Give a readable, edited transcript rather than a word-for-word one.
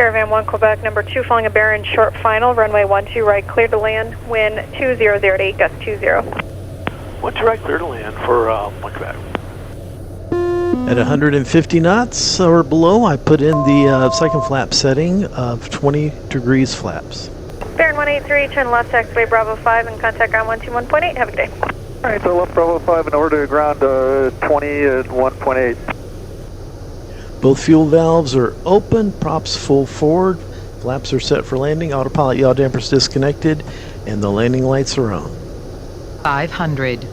Caravan 1 Quebec, number 2, following a bearing short final, runway 12 right, clear to land, wind 2008, gust 20. 12 right, clear to land for 1 Quebec. At 150 knots or below, I put in the second flap setting of 20 degrees flaps. Bearing 183, turn left, taxiway Bravo 5, and contact ground 121.8. Have a good day. All right, so left Bravo 5 and over to ground 20 at 1.8. Both fuel valves are open, props full forward, flaps are set for landing, autopilot yaw dampers disconnected, and the landing lights are on. 500.